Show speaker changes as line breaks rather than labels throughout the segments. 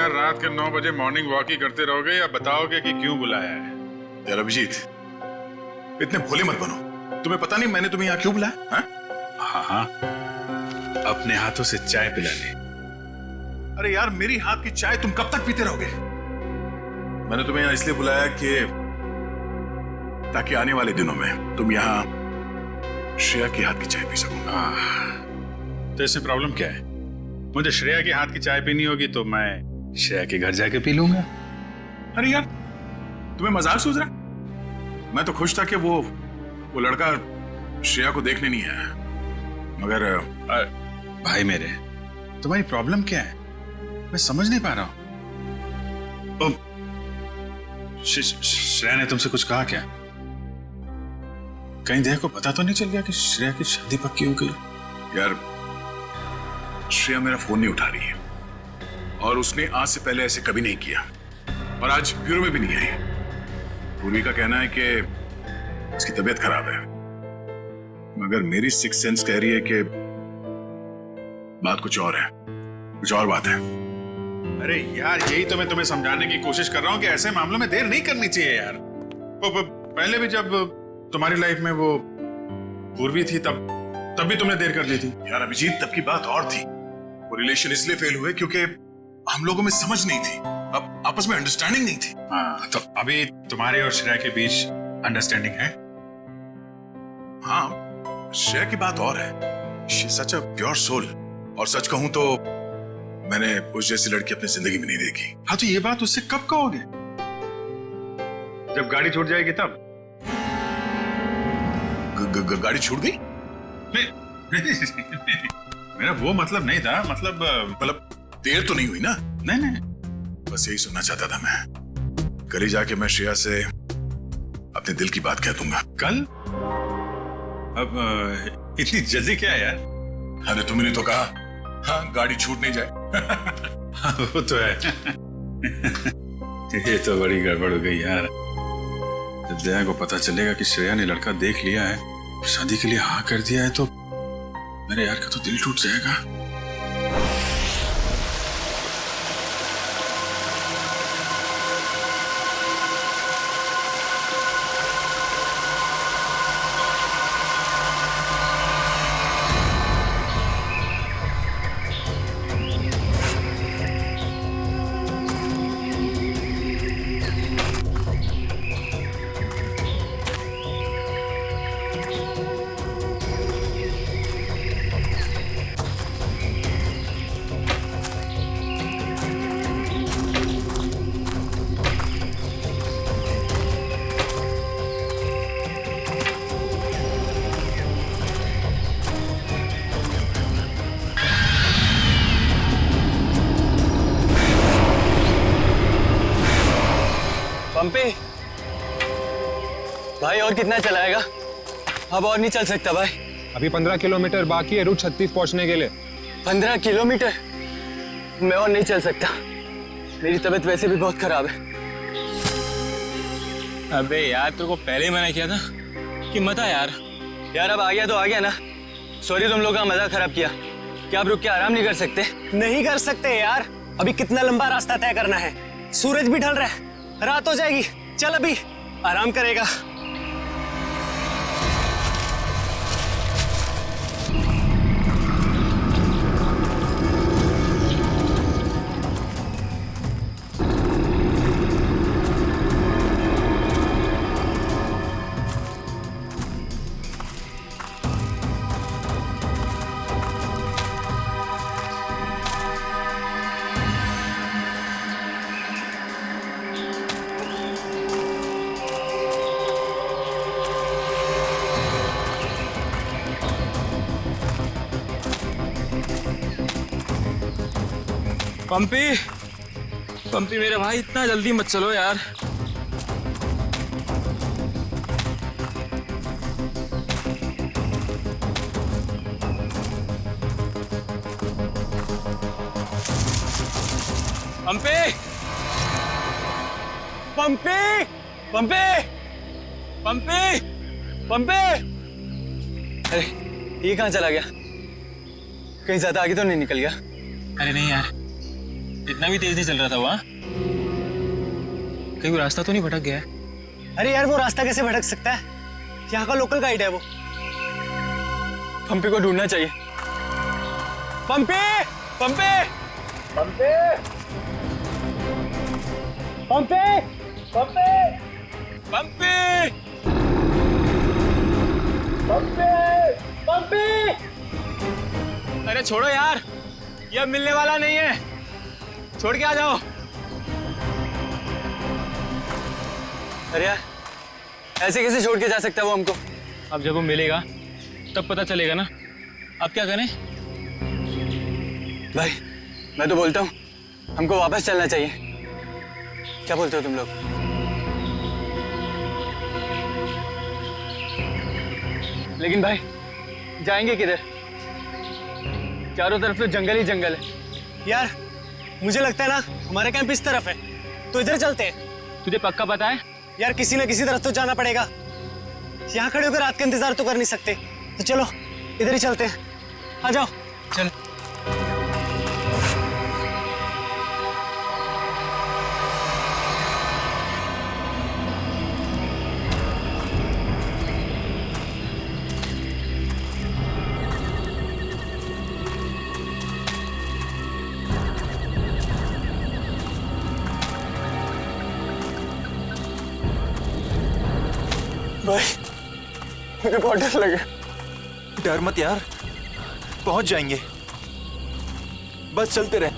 यार रात के 9 बजे मॉर्निंग वॉक ही करते रहोगे या बताओगे कि क्यों बुलाया है?
यार अभिजीत, इतने भोले मत बनो। तुम्हें पता नहीं मैंने तुम्हें यहाँ क्यों बुलाया?
हाँ, अपने हाथों से चाय पिलाने।
अरे यार, मेरी हाथ की चाय तुम कब तक पीते रहोगे? मैंने तुम्हें यहाँ इसलिए बुलाया कि ताकि आने वाले दिनों में तुम यहाँ श्रेया की हाथ की चाय पी सको।
तो इसमें प्रॉब्लम क्या है? मुझे श्रेया की हाथ की चाय पीनी होगी तो मैं श्रेया के घर जाके पी लूंगा।
अरे यार, तुम्हें मजाक सूझ रहा? मैं तो खुश था कि वो लड़का श्रेया को देखने नहीं आया, मगर
भाई मेरे, तुम्हारी प्रॉब्लम क्या है? मैं समझ नहीं पा रहा हूं। श्रेया ने तुमसे कुछ कहा क्या? कहीं देह को पता तो नहीं चल गया कि श्रेया की शादी पक्की हो गई?
यार, श्रेया मेरा फोन नहीं उठा रही है और उसने आज से पहले ऐसे कभी नहीं किया और आज ब्यूरो में भी नहीं आई। पूर्वी का कहना है कि उसकी तबीयत खराब है, मगर मेरी सिक्स सेंस कह रही है कि बात कुछ और है, कुछ और बात है।
अरे यार, यही तो मैं तुम्हें समझाने की कोशिश कर रहा हूं कि ऐसे मामलों में देर नहीं करनी चाहिए यार। पहले भी जब तुम्हारी लाइफ में वो पूर्वी थी तब भी तुमने देर कर दी थी।
यार अभिजीत, तब की बात और थी। वो रिलेशन इसलिए फेल हुए क्योंकि हम लोगों में समझ नहीं थी, अब आपस में अंडरस्टैंडिंग नहीं थी।
हाँ, तो अभी तुम्हारे और श्रेया के बीच अंडरस्टैंडिंग है?
हाँ, श्रेया की बात और है। She such a pure soul, और सच कहूं तो मैंने उस जैसी लड़की अपनी जिंदगी में नहीं देखी।
हाँ, तो ये बात उससे कब कहोगे? जब गाड़ी छूट जाएगी तब?
गाड़ी छूट गई?
नहीं, मेरा वो मतलब नहीं था। मतलब
देर तो नहीं हुई ना?
नहीं,
बस यही सुनना चाहता था मैं। कल ही जाके मैं श्रेया से अपने दिल की बात कह दूंगा।
कल? अब इतनी जल्दी क्या है यार?
अरे तुमने तो कहा, हाँ, गाड़ी छूट नहीं जाए।
हाँ, वो तो है। ये तो बड़ी गड़बड़ हो गई यार। जब दया को पता चलेगा कि श्रेया ने लड़का देख लिया है, शादी के लिए हाँ कर दिया है, तो मेरे यार का तो दिल टूट जाएगा।
पंपी भाई, और कितना चलाएगा? अब और नहीं चल सकता भाई।
अभी 15 किलोमीटर बाकी है रूट 36 पहुंचने के लिए।
15 किलोमीटर? मैं और नहीं चल सकता, मेरी तबीयत वैसे भी बहुत खराब है।
अबे यार, तेरे को पहले ही मना किया था कि मत आ यार।
यार अब आ गया तो आ गया ना। सॉरी, तुम लोग का मजा खराब किया। क्या आप रुक के आराम नहीं कर सकते?
नहीं कर सकते यार, अभी कितना लंबा रास्ता तय करना है। सूरज भी ढल रहा है, रात हो जाएगी। चल अभी आराम करेगा।
पंपी मेरे भाई, इतना जल्दी मत चलो यार। पंपी पंपी पंपी पंपी पंपी।
अरे ये कहाँ चला गया? कहीं ज्यादा आगे तो नहीं निकल गया?
अरे नहीं यार, इतना भी तेज नहीं चल रहा था वहाँ। कहीं वो रास्ता तो नहीं भटक गया है?
अरे यार वो रास्ता कैसे भटक सकता है? यहाँ का लोकल गाइड है वो।
पंपी को ढूंढना चाहिए। पंपी, पंपी, पंपी, पंपी, पंपी,
पंपी!
पंपी, पंपी।
अरे छोड़ो यार, ये अब मिलने वाला नहीं है। छोड़ के आ जाओ।
अरे यार, ऐसे कैसे छोड़ के जा सकता है वो हमको?
अब जब वो मिलेगा तब पता चलेगा ना। अब क्या करें?
भाई, मैं तो बोलता हूँ हमको वापस चलना चाहिए। क्या बोलते हो तुम लोग? लेकिन भाई, जाएंगे किधर? चारों तरफ तो जंगल ही जंगल है।
यार मुझे लगता है ना हमारा कैंप इस तरफ है, तो इधर चलते हैं।
तुझे पक्का पता है?
यार किसी ना किसी तरफ तो जाना पड़ेगा। यहाँ खड़े होकर रात का इंतजार तो कर नहीं सकते, तो चलो इधर ही चलते हैं। आ जाओ।
चल।
भाई, मुझे बहुत डर लगा।
डर मत यार, पहुंच जाएंगे। बस चलते रहे।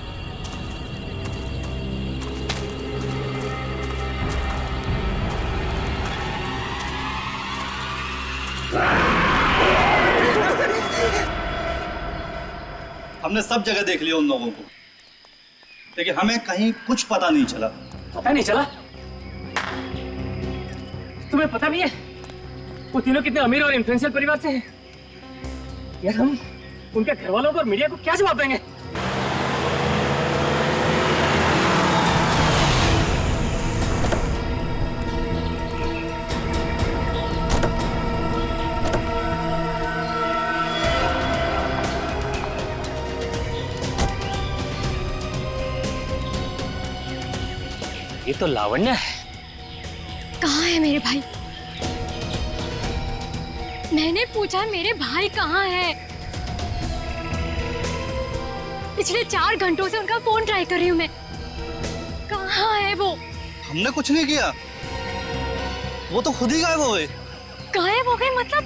हमने सब जगह देख लिया उन लोगों को, लेकिन हमें कहीं कुछ पता नहीं चला।
पता नहीं चला? तुम्हें पता नहीं है वो तीनों कितने अमीर और इन्फ्लुएंशियल परिवार से हैं? यार हम उनके घर वालों को और मीडिया को क्या जवाब देंगे? ये तो लावण्य है।
कहाँ है मेरे भाई? मैंने पूछा मेरे भाई कहाँ है? पिछले 4 घंटों से उनका फोन ट्राई कर रही हूँ मैं। कहाँ है वो?
हमने कुछ नहीं किया, वो तो खुद ही गायब हो गए।
गायब हो गए मतलब?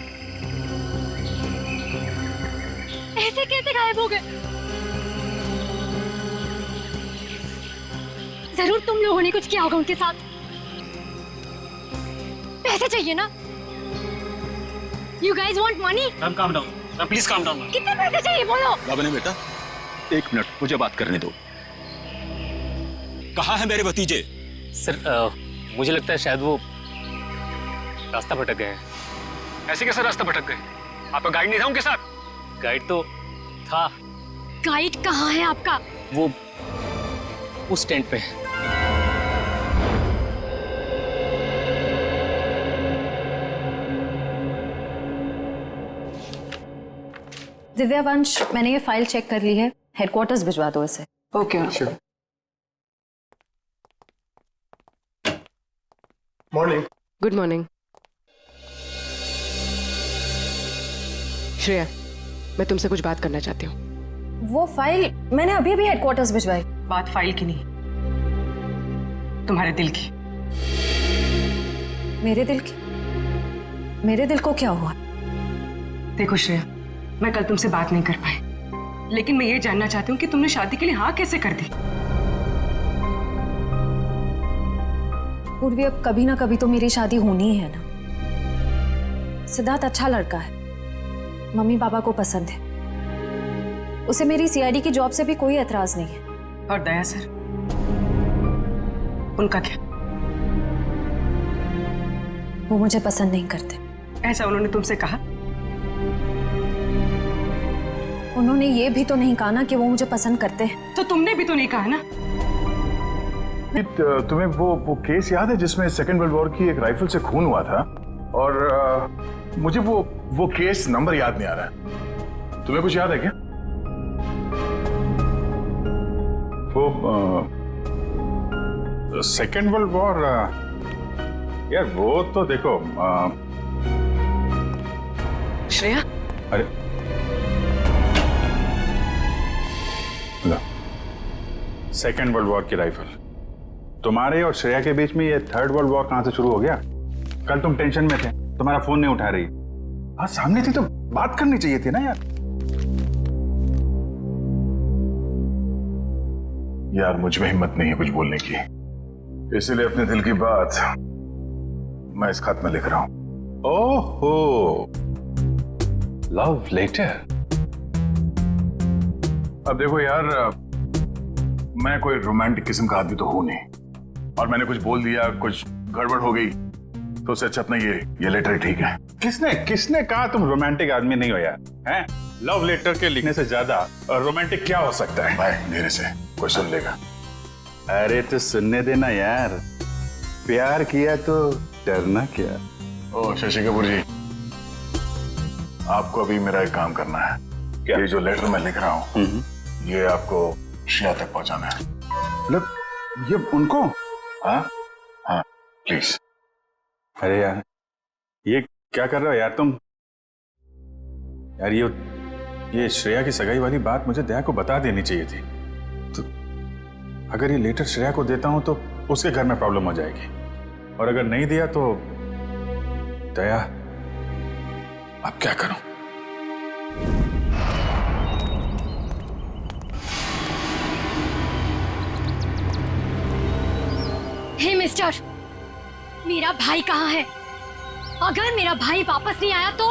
ऐसे कैसे गायब हो गए? जरूर तुम लोगों ने कुछ किया होगा उनके साथ। पैसे चाहिए ना? You guys want money?
Ma'am calm down, ma'am please calm down।
कितने पैसे चाहिए बोलो?
बाबा बेटा, 1 मिनट मुझे बात करने दो।
कहाँ है मेरे भतीजे?
सर मुझे लगता है शायद वो रास्ता भटक गए हैं।
ऐसे कैसे रास्ता भटक गए? आपका गाइड नहीं था उनके साथ?
गाइड तो था।
गाइड कहाँ है आपका?
वो उस टेंट पे है।
दिव्या वंश, मैंने ये फाइल चेक कर ली है। हेडक्वार्टर्स भिजवा दो इसे।
Okay
morning.
Good morning. Shreya, मैं तुमसे कुछ बात करना चाहती हूँ।
वो फाइल मैंने अभी अभी हेडक्वार्टर्स भिजवाई।
बात फाइल की नहीं, तुम्हारे दिल की।
मेरे दिल की? मेरे दिल को क्या हुआ?
देखो श्रेया, मैं कल तुमसे बात नहीं कर पाई, लेकिन मैं ये जानना चाहती हूँ कि तुमने शादी के लिए हाँ कैसे कर दी?
पूर्वी, अब कभी ना कभी तो मेरी शादी होनी ही है ना। सिद्धार्थ अच्छा लड़का है, मम्मी पापा को पसंद है, उसे मेरी सीआईडी की जॉब से भी कोई एतराज नहीं है।
और दया सर, उनका क्या?
वो मुझे पसंद नहीं करते।
ऐसा उन्होंने तुमसे कहा?
उन्होंने ये भी तो नहीं कहा ना कि वो मुझे पसंद करते हैं।
तो तुमने भी तो नहीं कहा ना।
तुम्हें वो केस याद है जिसमें सेकेंड वर्ल्ड वॉर की एक राइफल से खून हुआ था? और मुझे वो केस नंबर याद नहीं आ रहा है। तुम्हें कुछ याद है क्या? वो
सेकेंड वर्ल्ड वॉर, यार वो तो देखो
श्रेया,
अरे सेकेंड वर्ल्ड वॉर की राइफल, तुम्हारे और श्रेया के बीच में ये थर्ड वर्ल्ड वॉर कहां से शुरू हो गया? कल तुम टेंशन में थे, तुम्हारा फोन नहीं उठा रही। हाँ सामने थी तो बात करनी चाहिए थी ना यार।
यार मुझ में हिम्मत नहीं है कुछ बोलने की, इसीलिए अपने दिल की बात मैं इस खत में लिख रहा हूं।
ओहो, लव लेटर।
अब देखो यार, मैं कोई रोमांटिक किस्म का आदमी तो हूं नहीं, और मैंने कुछ बोल दिया, कुछ गड़बड़ हो गई, तो उससे अच्छा अपना ये लेटर ही ठीक है।
किसने कहा तुम रोमांटिक आदमी नहीं हो यार? हैं? लव लेटर के लिखने से ज्यादा रोमांटिक क्या हो सकता है?
भाई मेरे से कोई सुन लेगा।
अरे तो सुनने देना यार, प्यार किया तो डरना क्या।
ओ शशि कपूर जी, आपको अभी मेरा एक काम करना है।
क्या?
ये जो लेटर मैं लिख रहा हूँ ये आपको श्रेया तक पहुंचाना है।
मतलब ये उनको?
हाँ हाँ प्लीज।
अरे यार ये क्या कर रहे हो यार तुम? यार ये श्रेया की सगाई वाली बात मुझे दया को बता देनी चाहिए थी। तो अगर ये लेटर श्रेया को देता हूं तो उसके घर में प्रॉब्लम हो जाएगी, और अगर नहीं दिया तो दया अब क्या करूं?
हे मिस्टर, मेरा भाई कहाँ है? अगर मेरा भाई वापस नहीं आया तो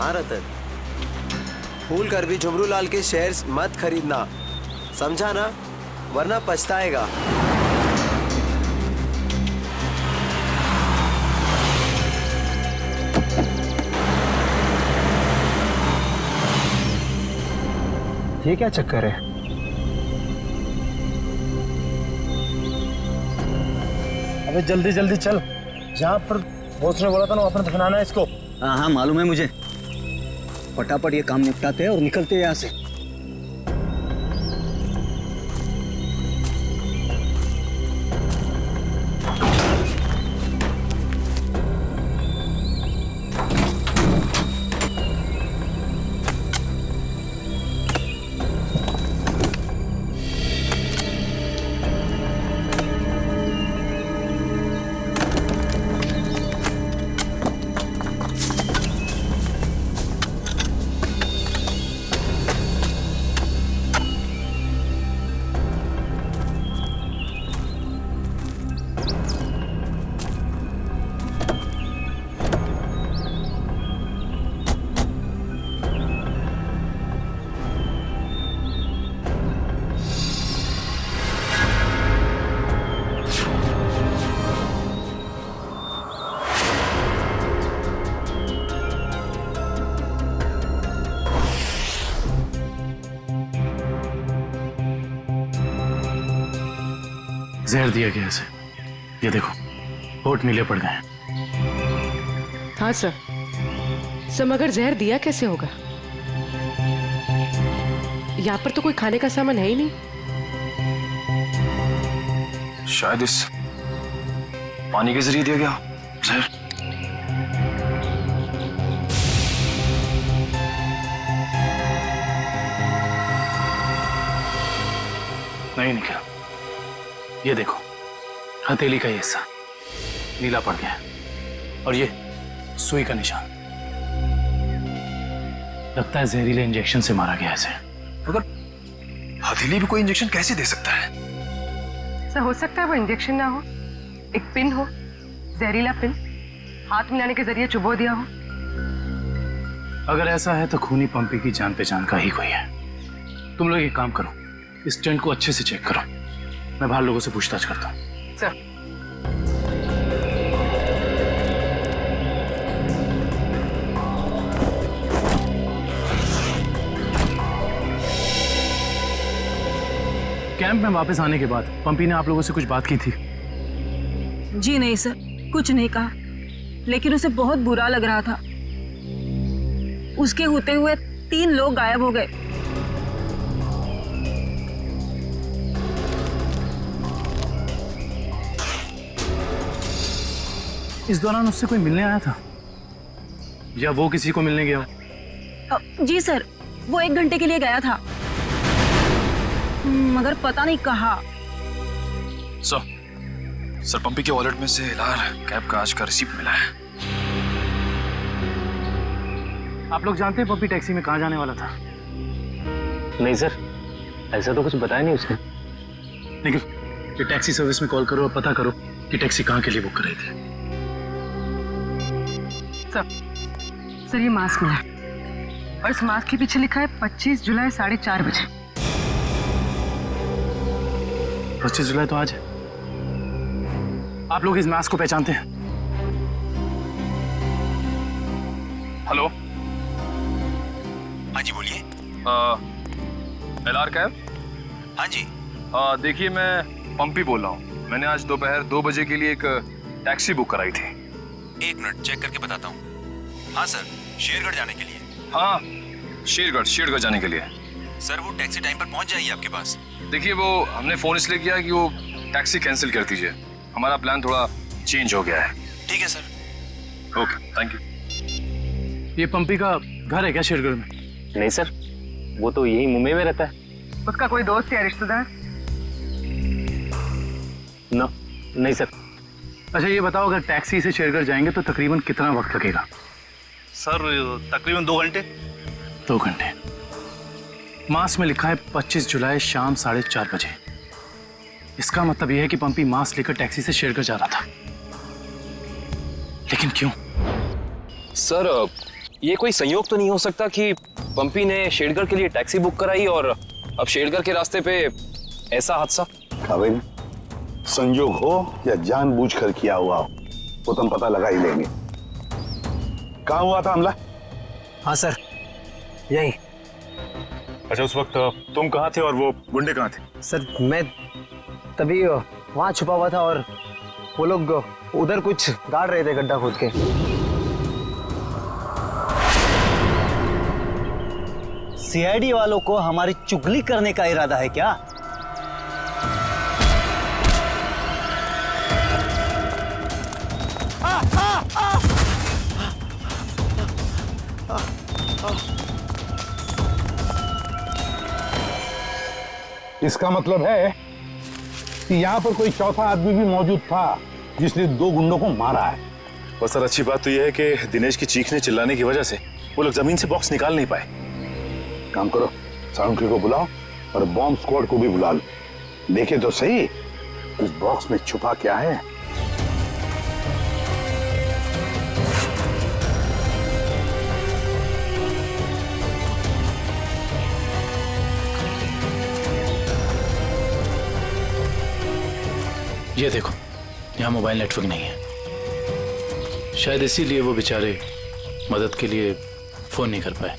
हाँ रतन, भूल कर भी झुमरू लाल के शेयर्स मत खरीदना, समझा ना? वरना पछताएगा।
ये क्या चक्कर है? अबे जल्दी जल्दी चल, जहाँ पर बॉस ने बोला था ना वहाँ पर दफनाना है इसको।
हाँ हाँ मालूम है मुझे, फटाफट ये काम निपटाते हैं और निकलते हैं यहाँ से।
जहर दिया गया इसे, ये देखो होठ नीले पड़ गए।
हाँ सर, मगर जहर दिया कैसे होगा? यहाँ पर तो कोई खाने का सामान है ही नहीं।
शायद इस पानी के जरिए दिया गया जहर।
नहीं निकला, ये देखो हथेली का हिस्सा नीला पड़ गया और ये सुई का निशान। लगता है जहरीले इंजेक्शन से मारा गया इसे।
मगर हथेली भी कोई इंजेक्शन कैसे दे सकता है?
सर हो सकता है वो इंजेक्शन ना हो, एक पिन हो, जहरीला पिन हाथ मिलाने के जरिए चुबो दिया हो।
अगर ऐसा है तो खूनी पंपी की जान पहचान का ही कोई है। तुम लोग एक काम करो, इस टेंट को अच्छे से चेक करो, मैं बाहर लोगों से पूछताछ करता हूँ।
सर
कैंप में वापस आने के बाद पंपी ने आप लोगों से कुछ बात की थी?
जी नहीं सर, कुछ नहीं कहा, लेकिन उसे बहुत बुरा लग रहा था। उसके होते हुए 3 लोग गायब हो गए।
इस दौरान उससे कोई मिलने आया था या वो किसी को मिलने गया?
जी सर, वो 1 घंटे के लिए गया था, मगर पता नहीं कहाँ।
सर पंपी के वॉलेट में से एलआर कैब का आज का रिसीप्ट मिला है।
आप लोग जानते हैं पंपी टैक्सी में कहाँ जाने वाला था?
नहीं सर, ऐसा तो कुछ बताया नहीं उसने।
लेकिन ये टैक्सी सर्विस में कॉल करो और पता करो कि टैक्सी कहाँ के लिए बुक कर रही थी।
सर ये मास्क मिला और इस मास्क के पीछे लिखा है 25 जुलाई 4:30 बजे।
25 जुलाई तो आज है। आप लोग इस मास्क को पहचानते हैं?
हेलो,
हाँ जी बोलिए।
LR cab?
हाँ जी।
देखिए मैं पंपी बोल रहा हूँ। मैंने आज दोपहर 2 बजे के लिए एक टैक्सी बुक कराई थी।
1 मिनट चेक करके बताता हूँ। हाँ सर, शेरगढ़ जाने के लिए।
हाँ, शेरगढ़ जाने के लिए।
सर वो टैक्सी टाइम पर पहुँच जाएगी आपके पास।
देखिए वो हमने फोन इसलिए किया कि वो टैक्सी कैंसिल कर दीजिए, हमारा प्लान थोड़ा चेंज हो गया है।
ठीक है सर।
Okay, thank you.
ये पंपी का घर है क्या शेरगढ़ में?
नहीं सर, वो तो यही मुंबई में रहता है।
उसका कोई दोस्त या रिश्तेदार?
नहीं सर।
अच्छा ये बताओ, अगर टैक्सी से शेरगढ़ जाएंगे तो तकरीबन कितना वक्त लगेगा?
सर तकरीबन 2 घंटे।
2 घंटे। मास में लिखा है 25 जुलाई शाम 4:30 बजे। इसका मतलब यह है कि पंपी मास लेकर टैक्सी से शेरगढ़ जा रहा था। लेकिन क्यों?
सर ये कोई संयोग तो नहीं हो सकता कि पंपी ने शेरगढ़ के लिए टैक्सी बुक कराई और अब शेरगढ़ के रास्ते पे ऐसा हादसा?
काबिल, संयोग हो या जानबूझकर किया हुआ हो वो तो हम पता लगा ही लेंगे। कहाँ हुआ था हमला?
हाँ सर, यही।
अच्छा उस वक्त तुम कहाँ थे और वो गुंडे कहाँ थे?
सर मैं तभी वहां छुपा हुआ था और वो लोग उधर कुछ गाड़ रहे थे गड्ढा खोद के।
सीआईडी वालों को हमारी चुगली करने का इरादा है क्या?
इसका मतलब है कि यहाँ पर कोई चौथा आदमी भी मौजूद था जिसने 2 गुंडों को मारा है।
और सर अच्छी बात तो यह है कि दिनेश की चीखने चिल्लाने की वजह से वो लोग जमीन से बॉक्स निकाल नहीं पाए।
काम करो, साउंड्री को बुलाओ और बॉम्ब स्क्वाड को भी बुला लो। देखे तो सही इस बॉक्स में छुपा क्या है।
ये देखो, यहाँ मोबाइल नेटवर्क नहीं है। शायद इसीलिए वो बेचारे मदद के लिए फोन नहीं कर पाए।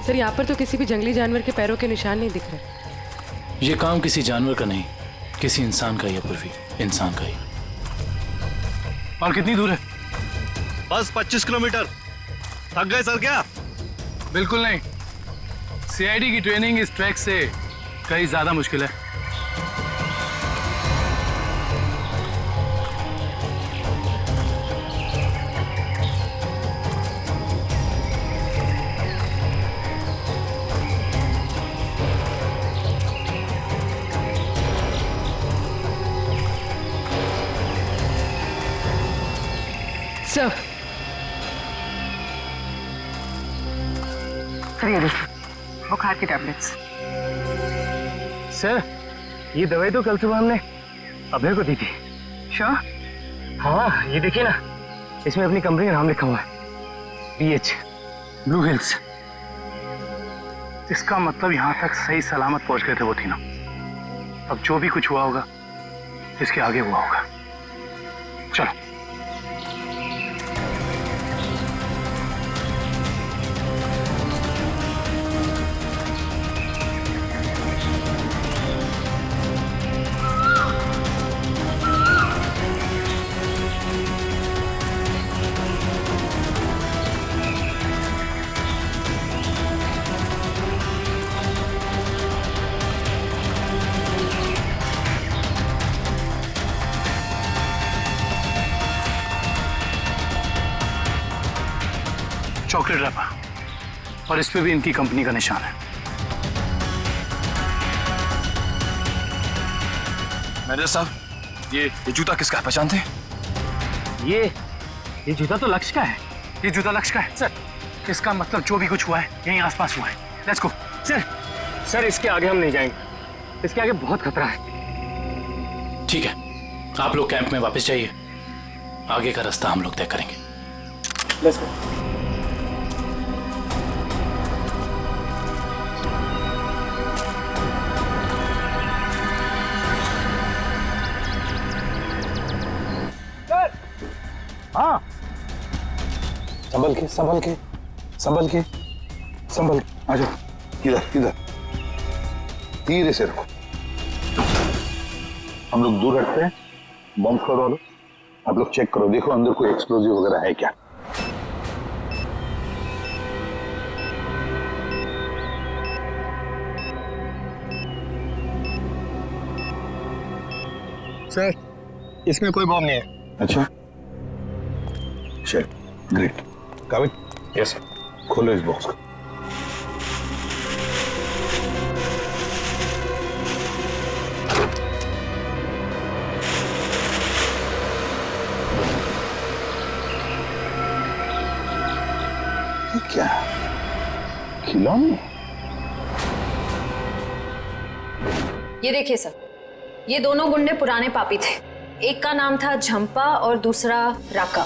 सर यहाँ पर तो किसी भी जंगली जानवर के पैरों के निशान नहीं दिख रहे।
ये काम किसी जानवर का नहीं, किसी इंसान का ही है पूर्वी, इंसान का ही। और कितनी दूर है?
बस 25 किलोमीटर। थक गए सर क्या?
बिल्कुल नहीं। सीआईडी की ट्रेनिंग इस ट्रैक से कहीं ज्यादा मुश्किल है।
सर ये देखिए, बुखार की टैबलेट्स।
सर ये दवाई तो कल सुबह हमने अभय को दी थी।
श्योर?
हाँ ये देखिए ना, इसमें अपनी कंपनी का नाम लिखा हुआ है, BH
ब्लू हिल्स। इसका मतलब यहाँ तक सही सलामत पहुंच गए थे वो तीनों। अब जो भी कुछ हुआ होगा इसके आगे हुआ होगा। चलो। चॉकलेट रैपर और इस पे भी इनकी कंपनी का निशान है।
मैनेजर साहब, ये जूता किसका है, पहचानते हैं?
ये जूता तो लक्ष्य का है।
ये जूता लक्ष्य का है सर। इसका मतलब जो भी कुछ हुआ है यहीं आसपास हुआ है। Let's go.
सर इसके आगे हम नहीं जाएंगे, इसके आगे बहुत खतरा है।
ठीक है, आप लोग कैंप में वापस जाइए, आगे का रास्ता हम लोग तय करेंगे।
Let's go.
हाँ, संभल के संभल के संभल के संभल के आ जाओ। इधर इधर धीरे से रखो। हम लोग दूर हटते हैं। बॉम्ब स्क्वाड वालों, आप लोग चेक करो, देखो अंदर कोई एक्सप्लोजिव वगैरह है क्या।
सर इसमें कोई बॉम्ब नहीं है।
अच्छा, चल ग्रेट। काबिल?
Yes sir.
खोलो इस बॉक्स को। ये क्या खिलौने?
ये देखिए सर, ये दोनों गुंडे पुराने पापी थे। एक का नाम था झंपा और दूसरा राका।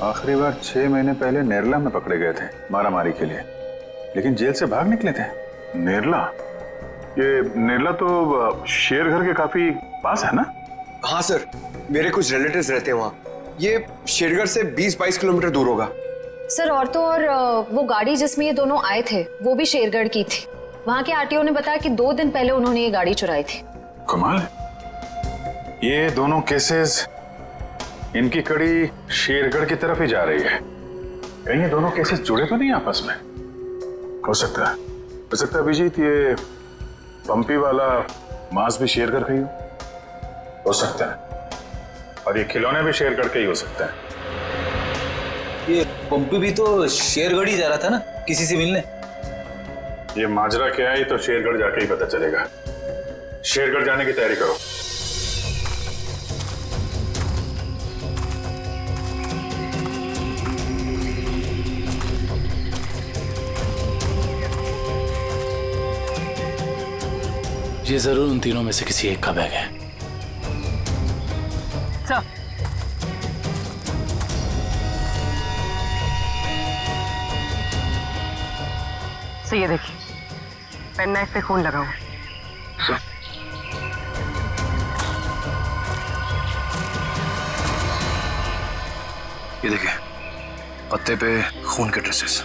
आखिरी बार 6 महीने पहले नेरला में पकड़े गए थे मारामारी के लिए, लेकिन जेल से भाग निकले थे। नेरला? ये नेरला तो शेरघर के काफी पास है ना?
हाँ सर, मेरे कुछ रिलेटिव्स रहते हैं वहाँ। ये शेरघर से 20-22 किलोमीटर दूर होगा।
सर और तो और वो गाड़ी जिसमें ये दोनों आए थे वो भी शेरगढ़ की थी। वहाँ के आरटीओ ने बताया कि 2 दिन पहले उन्होंने ये गाड़ी चुराई थी।
कमाल है। ये दोनों केसेस, इनकी कड़ी शेरगढ़ की तरफ ही जा रही है। कहीं ये दोनों केसेस जुड़े तो नहीं आपस में? हो सकता है अभिजीत, ये पंपी वाला मांस भी शेरगढ़ का ही हो सकता है, और ये खिलौने भी शेरगढ़ के ही हो सकता है।
ये पंपी भी तो शेरगढ़ ही जा रहा था ना किसी से मिलने।
ये माजरा क्या है तो शेरगढ़ जाके ही पता चलेगा। शेरगढ़ जाने की तैयारी करो।
ये जरूर उन तीनों में से किसी एक का बैग है।
सर ये देखिए, पेन नाइफ पे खून लगा हुआ।
ये देखिए, पत्ते पे खून के ड्रेसेस।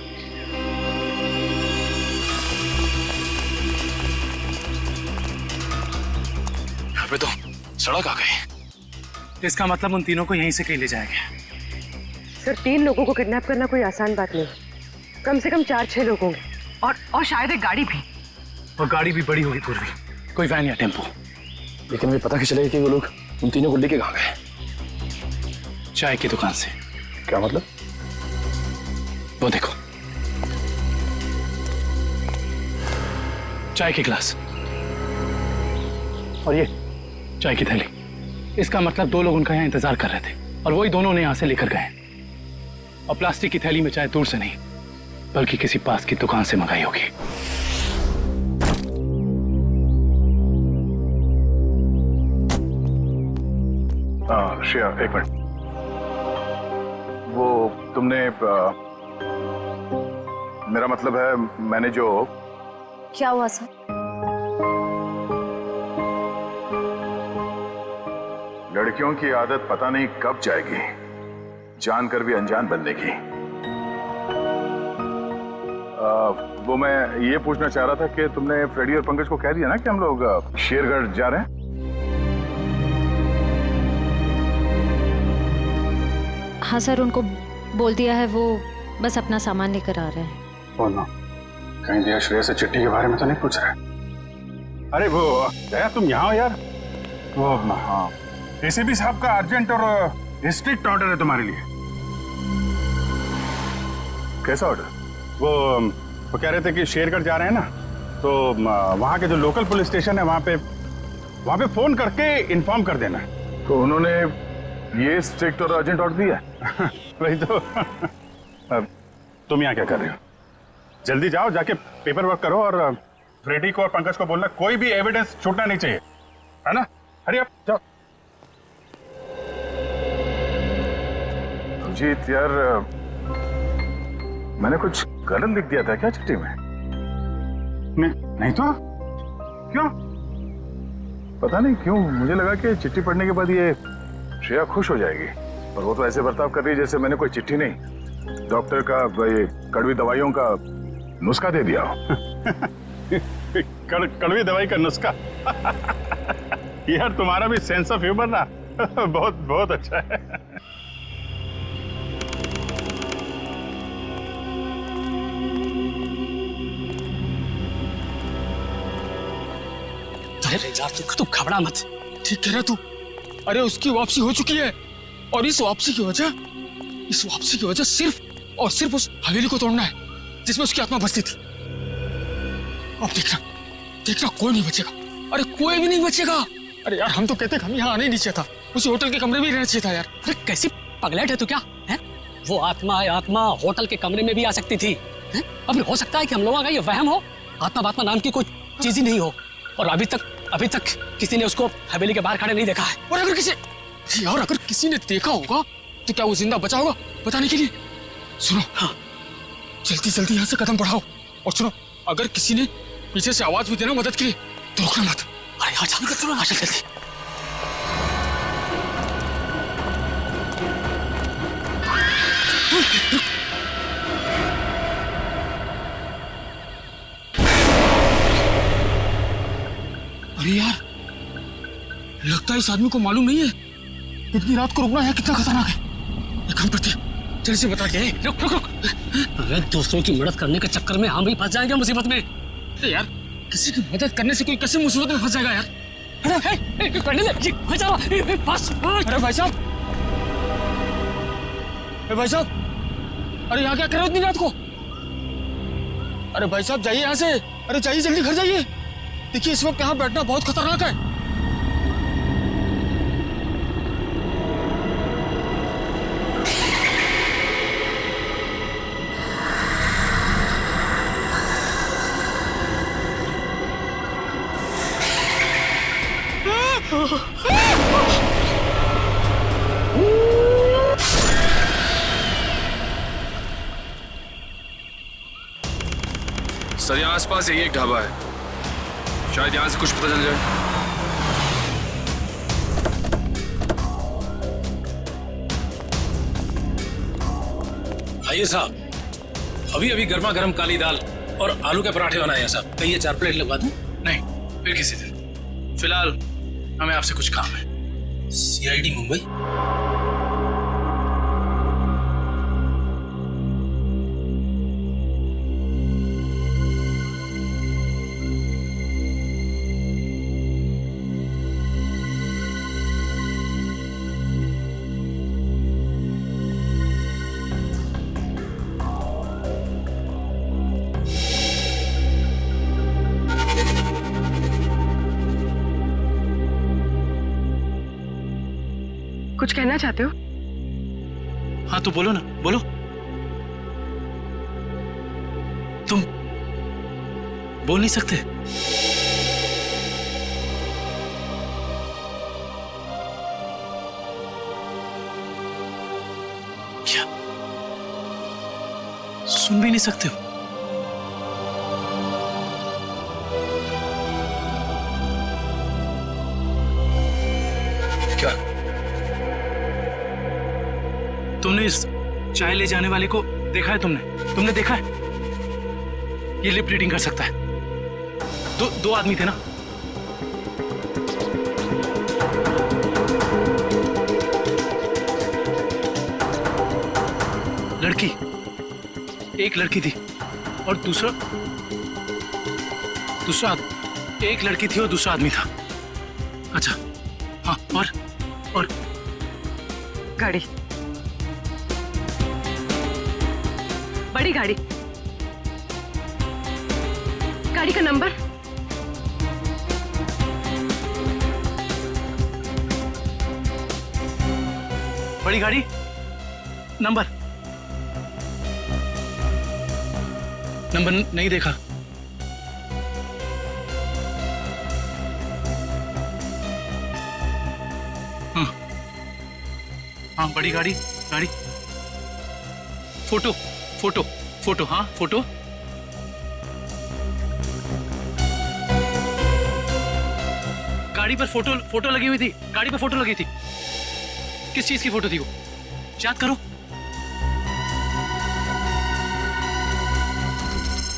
यहाँ पे तो सड़क आ गई।
इसका मतलब उन तीनों को यहीं से कहीं ले जाया गया।
सर 3 लोगों को किडनैप करना कोई आसान बात नहीं, कम से कम 4-6 लोग होंगे, और शायद एक गाड़ी भी।
और गाड़ी भी बड़ी होगी पूर्वी, कोई वैन या टेम्पो।
लेकिन मुझे पता कैसे चलेगा कि वो लोग उन तीनों को लेके कहाँ गए?
चाय की दुकान से।
क्या मतलब?
वो देखो, चाय के गिलास और ये चाय की थैली। इसका मतलब 2 लोग उनका यहाँ इंतजार कर रहे थे और वही दोनों ने यहाँ से लेकर गए। और प्लास्टिक की थैली में चाय दूर से नहीं बल्कि किसी पास की दुकान से मंगाई होगी।
श्रेया, एक मिनट। वो तुमने मेरा मतलब है, मैंने जो...
क्या हुआ सर?
लड़कियों की आदत पता नहीं कब जाएगी, जानकर भी अनजान बनने की। वो मैं ये पूछना चाह रहा था कि तुमने फ्रेडी और पंकज को कह दिया ना कि हम लोग शेरगढ़ जा रहे हैं?
हाँ सर, उनको बोल दिया है, वो बस अपना सामान लेकर आ रहे हैं।
बोलो, कहीं दिया श्रेया से चिट्ठी के बारे में तो नहीं पूछ रहे? अरे वो दया, तुम यहाँ हो यार। वो हाँ, एसीपी साहब का अर्जेंट और स्ट्रिक्ट ऑर्डर है तुम्हारे लिए। कैसा ऑर्डर? वो कह रहे थे कि शेरगढ़ जा रहे हैं ना, तो वहाँ के जो लोकल पुलिस स्टेशन है वहाँ पे फोन करके इन्फॉर्म कर देना।
तो उन्होंने ये स्ट्रिक्ट और अर्जेंट ऑर्डर दिया?
वही तो। अब तुम यहाँ क्या कर रहे हो? जल्दी जाओ, जाके पेपर वर्क करो और फ्रेडी को और पंकज को बोलना कोई भी एविडेंस छूटना नहीं चाहिए, है ना? हरी आप जाओ।
अभिजीत यार, मैंने कुछ गलत लिख दिया था क्या चिट्ठी में?
नहीं तो क्यों?
पता नहीं क्यों मुझे लगा कि चिट्ठी पढ़ने के बाद ये श्रेया खुश हो जाएगी, और वो तो ऐसे बर्ताव कर रही है जैसे मैंने कोई चिट्ठी नहीं, डॉक्टर का ये कड़वी दवाइयों का नुस्खा दे दिया हो।
कड़वी दवाई का नुस्खा? यार तुम्हारा भी सेंस ऑफ ह्यूमर ना बहुत बहुत अच्छा है।
अरे यार तू घबरा मत, ठीक कह रहा तू। अरे उसकी वापसी हो चुकी है, और इस वापसी की वजह सिर्फ और सिर्फ उस हवेली को तोड़ना है जिसमें उसकी आत्मा बसती थी। अब देखना कोई नहीं बचेगा। अरे कोई भी नहीं बचेगा। अरे यार हम तो कहते हम यहाँ आने ही नहीं चाहिए था, उसी होटल के कमरे में ही रहना चाहिए था यार।
अरे कैसी पगलेट है तू क्या है? वो आत्मा होटल के कमरे में भी आ सकती थी। अब हो सकता है कि हम लोगों का ये वहम हो, आत्मा नाम की कोई चीज ही नहीं हो, और अभी तक किसी ने उसको हवेली के बाहर खड़े नहीं देखा है।
और अगर किसी ने देखा होगा तो क्या वो जिंदा बचा होगा बताने के लिए? सुनो, हाँ जल्दी यहाँ से कदम बढ़ाओ, और सुनो अगर किसी ने पीछे से आवाज भी देना मदद के लिए तो रुकना मत।
अरे यार जल्दी कर, सुनो जल्दी।
अरे यार लगता है इस आदमी को मालूम नहीं है इतनी रात को रुकना है कितना खतरनाक है। एक काम करते हैं, जल्दी से बता के रुक।
अरे दूसरों की मदद करने के चक्कर में हम भी फंस जाएंगे मुसीबत में।
यार किसी की मदद करने से कोई कैसे मुसीबत में फंस जाएगा यार? अरे भाई साहब, अरे यहाँ क्या कर रहे हो इतनी रात को? अरे भाई साहब जाइए यहाँ से, अरे जाइए जल्दी घर जाइए। देखिए इस वक्त यहाँ बैठना बहुत खतरनाक है।
सर यहाँ आसपास यही एक ढाबा है, शायद यहाँ से कुछ पता चल जाए।
आइए साहब, अभी गर्मा गर्म काली दाल और आलू के पराठे बनाए हैं साहब। कहिए 4 प्लेट लगवा दूं? नहीं, फिर किसी दिन। फिलहाल हमें आपसे कुछ काम है। CID मुंबई।
कुछ कहना चाहते हो?
हाँ तो बोलो ना, बोलो। तुम बोल नहीं सकते? क्या सुन भी नहीं सकते हो? क्या तुमने इस चाय ले जाने वाले को देखा है? तुमने देखा है? ये लिप रीडिंग कर सकता है। दो आदमी थे ना? एक लड़की थी और दूसरा एक लड़की थी और दूसरा आदमी था। अच्छा हाँ, और
गाड़ी बड़ी गाड़ी। गाड़ी का नंबर?
बड़ी गाड़ी, नंबर नहीं देखा। हाँ बड़ी गाड़ी, फोटो, हाँ फोटो। गाड़ी पर फोटो लगी हुई थी, गाड़ी पर फोटो लगी थी। किस चीज की फोटो थी वो? याद करो।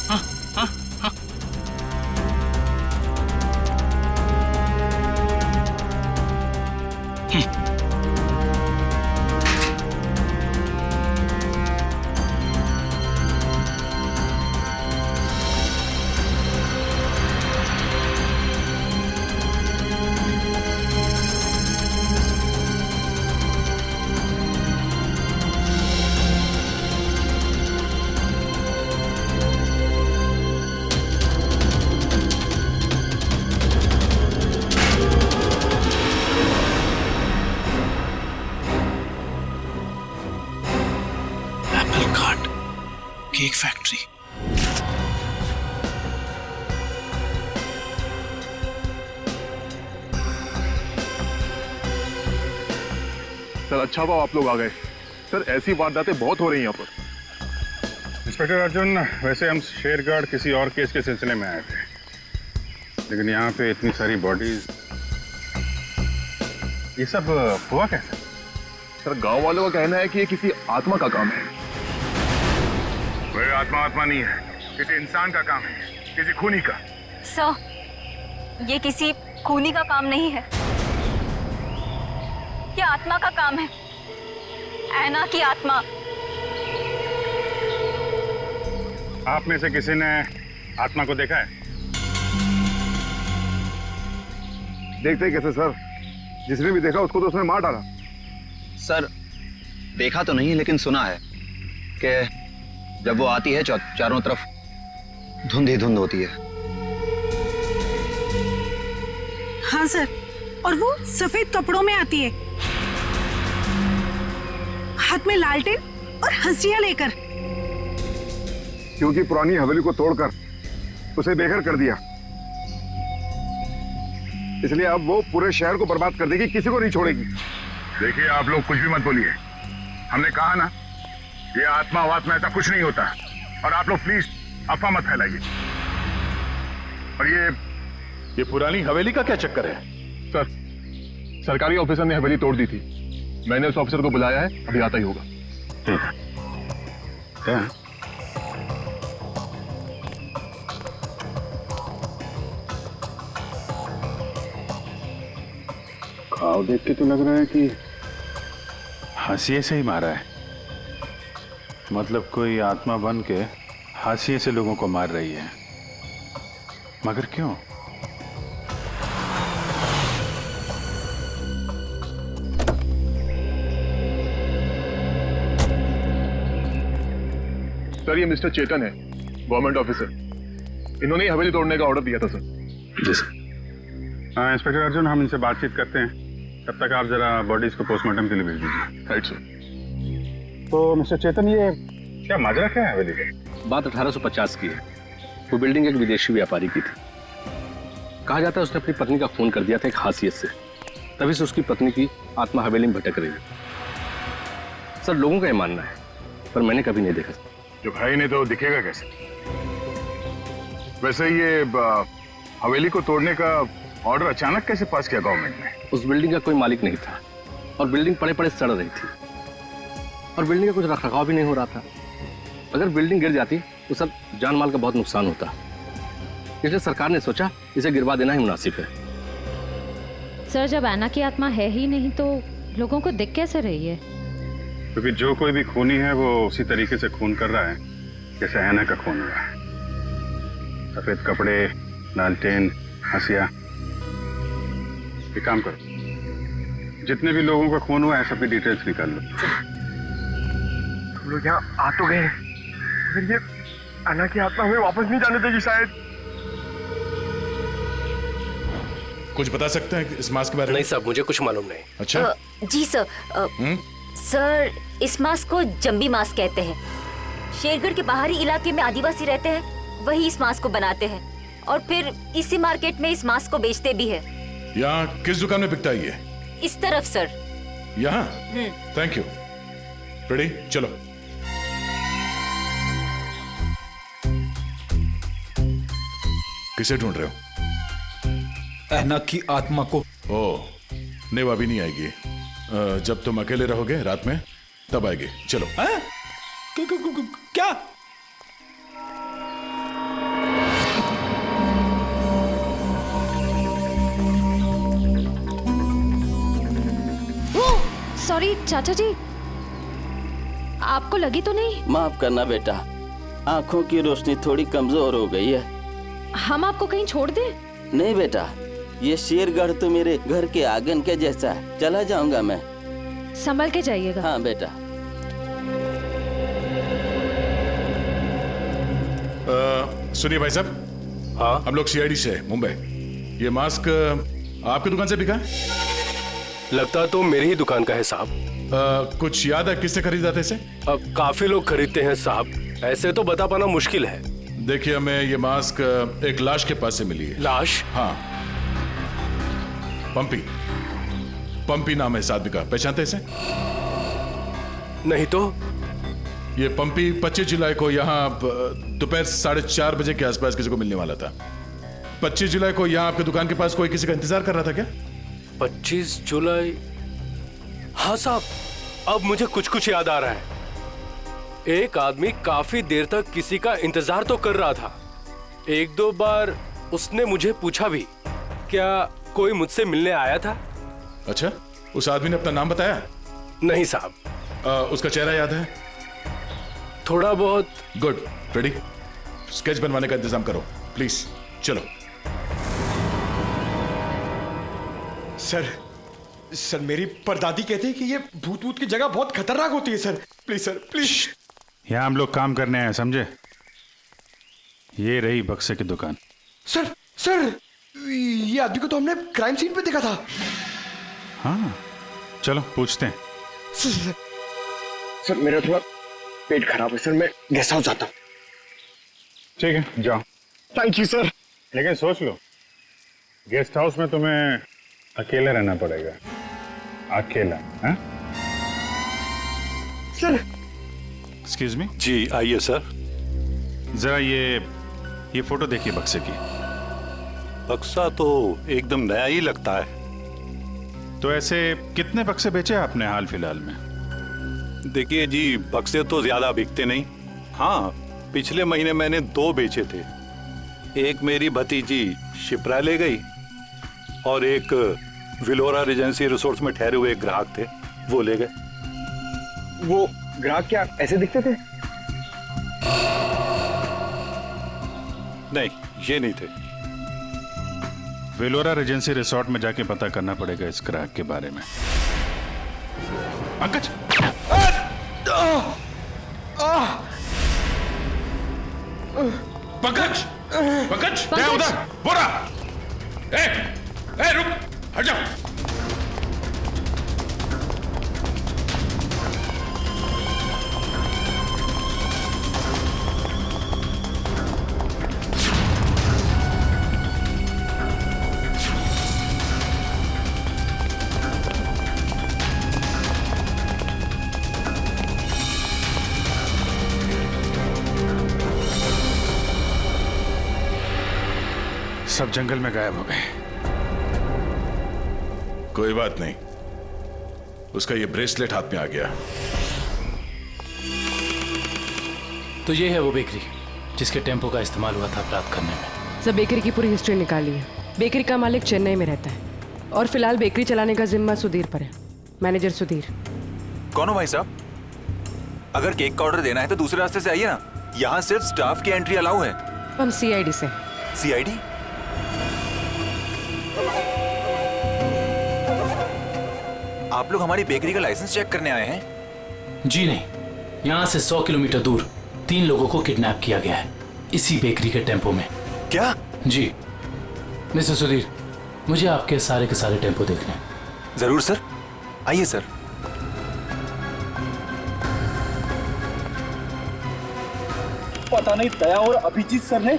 हाँ हाँ हाँ। Cake factory.
सर अच्छा हुआ आप लोग आ गए। सर ऐसी वारदातें बहुत हो रही हैं यहाँ पर।
इंस्पेक्टर अर्जुन, वैसे हम शेरगढ़ किसी और केस के सिलसिले में आए थे, लेकिन यहाँ पे इतनी सारी बॉडीज, ये सब हुआ कैसे?
सर गांव वालों का कहना है कि ये किसी आत्मा का काम है। कोई आत्मा नहीं है, किसी इंसान का काम है, किसी खूनी का।
सर, ये किसी खूनी का काम नहीं है, ये आत्मा का काम है। ऐना की आत्मा।
आप में से किसी ने आत्मा को देखा है?
देखते कैसे सर, जिसने भी देखा उसको तो उसने मार डाला।
सर देखा तो नहीं, लेकिन सुना है कि जब वो आती है चारों तरफ धुंध ही धुंध होती है।
हाँ सर, और वो सफेद कपड़ों में आती है, हाथ में लालटेन और हंसिया लेकर।
क्योंकि पुरानी हवेली को तोड़कर उसे बेघर कर दिया, इसलिए अब वो पूरे शहर को बर्बाद कर देगी, किसी को नहीं छोड़ेगी। देखिए आप लोग कुछ भी मत बोलिए, हमने कहा ना ये आत्मा वात्मा ऐसा कुछ नहीं होता, और आप लोग प्लीज अफवाह मत फैलाइए। और ये पुरानी हवेली का क्या चक्कर है? सर सरकारी ऑफिसर ने हवेली तोड़ दी थी, मैंने उस ऑफिसर को बुलाया है, अभी आता ही होगा।
क्या? घाव देख के तो लग रहा है कि हाशिए से ही मारा है। मतलब कोई आत्मा बन के हाशिए से लोगों को मार रही है, मगर क्यों?
सर ये मिस्टर चेतन है, गवर्नमेंट ऑफिसर। इन्होंने ही हवेली तोड़ने का ऑर्डर दिया था सर।
जी सर। हाँ इंस्पेक्टर अर्जुन, हम इनसे बातचीत करते हैं, तब तक आप जरा बॉडीज को पोस्टमार्टम के लिए भेज दीजिए।
Right sir.
तो मिस्टर चेतन, ये क्या माजरा क्या है हवेली का?
बात 1850 की है। वो बिल्डिंग एक विदेशी व्यापारी की थी। कहा जाता है उसने अपनी पत्नी का खून कर दिया था एक हासियत से, तभी से उसकी पत्नी की आत्मा हवेली में भटक रही है। सर लोगों का ये मानना है, पर मैंने कभी नहीं देखा।
जब है ही नहीं तो दिखेगा कैसे? वैसे ये हवेली को तोड़ने का ऑर्डर अचानक कैसे पास किया गवर्नमेंट ने?
उस बिल्डिंग का कोई मालिक नहीं था और बिल्डिंग पड़े पड़े सड़ रही थी और बिल्डिंग का कुछ रखरखाव भी नहीं हो रहा था। अगर बिल्डिंग गिर जाती तो सब जान माल का बहुत नुकसान होता, इसलिए सरकार ने सोचा इसे गिरवा देना ही मुनासिब है।
सर जब ऐना की आत्मा है ही नहीं तो लोगों को दिख कैसे रही है?
क्योंकि जो कोई भी खूनी है वो उसी तरीके से खून कर रहा है जैसे ऐना का खून हुआ है। सफेद कपड़े, लालटेन, हंसिया। एक काम करो, जितने भी लोगों का खून हुआ है सबकी डिटेल्स निकाल लो।
हम लोग यहाँ आ तो गए,
फिर ये अन्ना की आत्मा हमें वापस नहीं जाने देगी शायद।
कुछ बता सकते हैं इस मास्क के बारे में?
नहीं साहब, मुझे कुछ मालूम नहीं।
अच्छा।
जी सर। सर, इस मास्क को जंबी मास्क कहते हैं। शेरगढ़ के बाहरी इलाके में आदिवासी रहते हैं, वही इस मास्क को बनाते हैं और फिर इसी मार्केट में इस मास्क को बेचते भी है।
यहाँ किस दुकान में बिकता है ये?
इस तरफ सर।
यहाँ? Thank you. रेडी, चलो। किसे ढूंढ रहे हो?
अन्ना की आत्मा को।
ओह, नहीं वो अभी नहीं आएगी। जब तुम अकेले रहोगे रात में तब आएगी। चलो।
क्या?
सॉरी चाचा जी, आपको लगी तो नहीं?
माफ करना बेटा, आंखों की रोशनी थोड़ी कमजोर हो गई है।
हम आपको कहीं छोड़ दें?
नहीं बेटा, ये शेरगढ़ तो मेरे घर के आंगन के जैसा है। चला जाऊंगा मैं।
संभल के जाइएगा।
हाँ बेटा।
सुनिए भाई साहब। हाँ, हम लोग सीआईडी से मुंबई। ये मास्क आपकी दुकान से बिका है?
लगता तो मेरी ही दुकान का है साहब।
कुछ याद है किससे खरीदा था इसे?
काफी लोग खरीदते हैं साहब, ऐसे तो बता पाना मुश्किल है।
देखिए, हमें ये मास्क एक लाश के पास से मिली है।
लाश?
हाँ, पंपी। पंपी नाम है इस आदमी का, पहचानते इसे?
नहीं तो।
ये पंपी 25 जुलाई को यहाँ दोपहर 4:30 बजे के आसपास किसी को मिलने वाला था। 25 जुलाई को यहाँ आपके दुकान के पास कोई किसी का इंतजार कर रहा था क्या?
25 जुलाई? हाँ साहब, अब मुझे कुछ कुछ याद आ रहा है। एक आदमी काफी देर तक किसी का इंतजार तो कर रहा था। एक दो बार उसने मुझे पूछा भी, क्या कोई मुझसे मिलने आया था?
अच्छा, उस आदमी ने अपना नाम बताया?
नहीं साहब।
उसका चेहरा याद है?
थोड़ा बहुत।
गुड। रेडी? स्केच बनवाने का इंतजाम करो प्लीज। चलो।
सर मेरी परदादी कहती है कि ये भूत की जगह बहुत खतरनाक होती है। Sir please.
यहाँ हम लोग काम करने आए, समझे? ये रही बक्से की दुकान।
सर ये आदमी को तो हमने क्राइम सीन पे देखा था।
हाँ, चलो पूछते हैं।
सर मेरा थोड़ा पेट खराब है सर, मैं गेस्ट हाउस जाता हूँ।
ठीक है, जाओ।
Thank you sir.
लेकिन सोच लो, गेस्ट हाउस में तुम्हें अकेला रहना पड़ेगा। अकेला? हाँ?
सर।
Excuse me.
जी आइए सर।
जरा ये फोटो देखिए बक्से की।
बक्सा तो एकदम नया ही लगता है।
तो ऐसे कितने बक्से बेचे आपने हाल फिलहाल में?
देखिए जी, बक्से तो ज्यादा बिकते नहीं। हाँ, पिछले महीने मैंने 2 बेचे थे। एक मेरी भतीजी शिप्रा ले गई और एक विलोरा रेजेंसी रिसोर्ट्स में ठहरे हुए एक ग्राहक थे, वो ले गए।
वो ग्राहक क्या ऐसे दिखते थे?
नहीं, ये नहीं थे।
वेलोरा रेजेंसी रिसोर्ट में जाके पता करना पड़ेगा इस ग्राहक के बारे में। पंकज!
पंकज! पंकज! क्या उधर? बोरा! ए, रुक! हट जाओ!
सब जंगल में गायब हो गए।
कोई बात नहीं, उसका ये ब्रेसलेट हाथ में आ गया।
तो ये है वो बेकरी जिसके टेम्पो का इस्तेमाल हुआ था अपराध करने में।
सब बेकरी की पूरी हिस्ट्री निकाली है। बेकरी का मालिक चेन्नई में रहता है और फिलहाल बेकरी चलाने का जिम्मा सुधीर पर है। मैनेजर सुधीर।
कौन हो भाई साहब? अगर केक का ऑर्डर देना है तो दूसरे रास्ते से आइए ना, यहाँ सिर्फ स्टाफ की एंट्री अलाउ है।
हम सीआईडी से।
सीआईडी? आप लोग हमारी बेकरी का लाइसेंस चेक करने आए हैं?
जी नहीं, यहाँ से 100 किलोमीटर दूर 3 लोगों को किडनैप किया गया है इसी बेकरी के टेम्पो में।
क्या?
जी मिस्टर सुधीर, मुझे आपके सारे के सारे टेम्पो देखने हैं।
जरूर सर, आइए सर।
पता नहीं दया और अभिजीत सर ने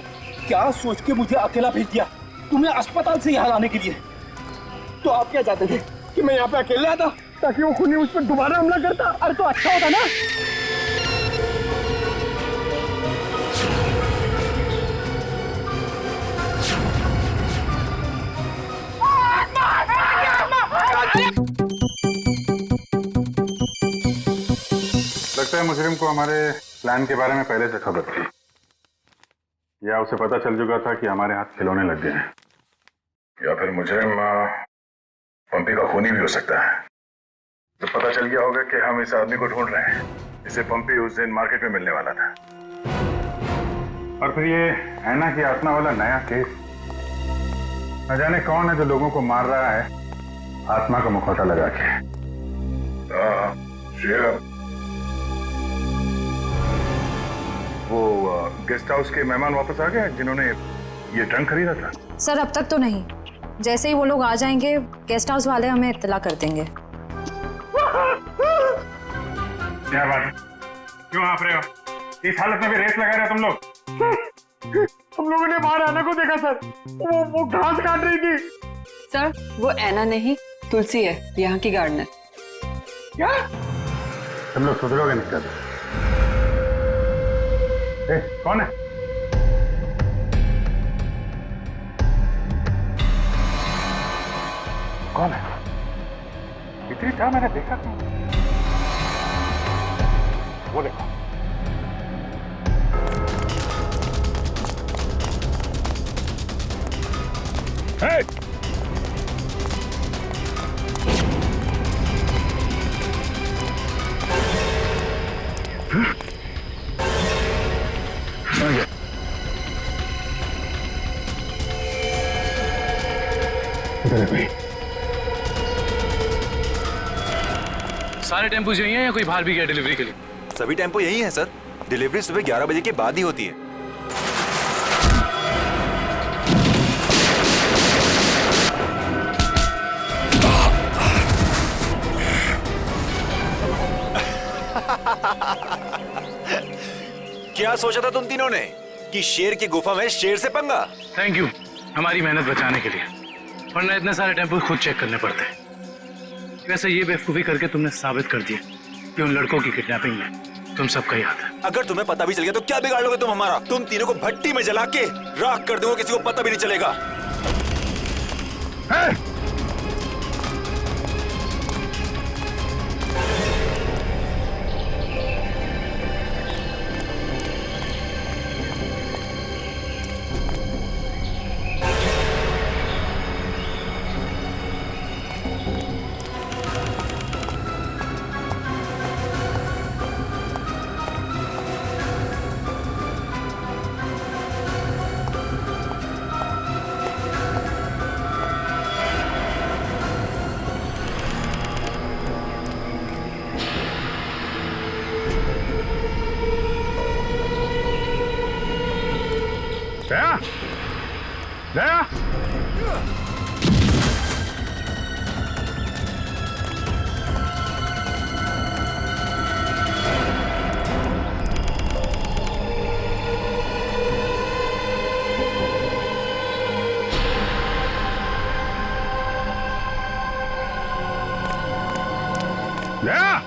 क्या सोच के मुझे अकेला भेज दिया तुम्हें अस्पताल से यहाँ लाने के लिए। तो आप क्या चाहते थे कि मैं यहाँ पे अकेले आता ताकि वो खूनी उस पर दोबारा हमला करता? अरे तो अच्छा होता ना।
लगता है मुजरिम को हमारे प्लान के बारे में पहले से खबर थी, या उसे पता चल चुका था कि हमारे हाथ खिलौने लग गए हैं, या फिर मुजरिम पंपी का खूनी भी हो सकता है। तो पता चल गया होगा कि हम इस आदमी को ढूंढ रहे हैं जिसे पंपी उस दिन मार्केट में मिलने वाला था। और फिर ये ऐना की आत्मा वाला नया केस, न जाने कौन है जो लोगों को मार रहा है आत्मा का मुखौटा लगा के। श्रेया, वो गेस्ट हाउस के मेहमान वापस आ गए जिन्होंने ये ट्रंक खरीदा था?
सर अब तक तो नहीं, जैसे ही वो लोग आ जाएंगे गेस्ट हाउस वाले हमें इत्तला कर देंगे।
क्या बात है, क्यों आप रहे हो? इस हालत में भी रेस लगा रहे हो तुम लोग?
हम लोगों ने बाहर आना को देखा सर, वो घास काट रही थी।
सर वो ऐना नहीं तुलसी है, यहाँ की गार्डनर।
क्या?
तुम लोग सुधरोगे नहीं कर? कौन है? कौन है? इतनी चाह मैंने देखा था। वो देखो। Hey!
सारे टेम्पो यही हैं या कोई बाहर भी गया डिलीवरी के लिए?
सभी टेम्पो यही हैं सर। डिलीवरी सुबह 11 बजे के बाद ही होती है। क्या सोचा था तुम तीनों ने कि शेर की गुफा में शेर से पंगा?
थैंक यू हमारी मेहनत बचाने के लिए, वरना इतने सारे टेम्पो खुद चेक करने पड़ते हैं। वैसे ये बेवकूफी करके तुमने साबित कर दिया कि उन लड़कों की किडनैपिंग में तुम सबका ही हाथ है।
अगर तुम्हें पता भी चल गया तो क्या बिगाड़ लोगे तुम हमारा? तुम तीनों को भट्टी में जला के राख कर दोगे, किसी को पता भी नहीं चलेगा।
दया, दया, दया।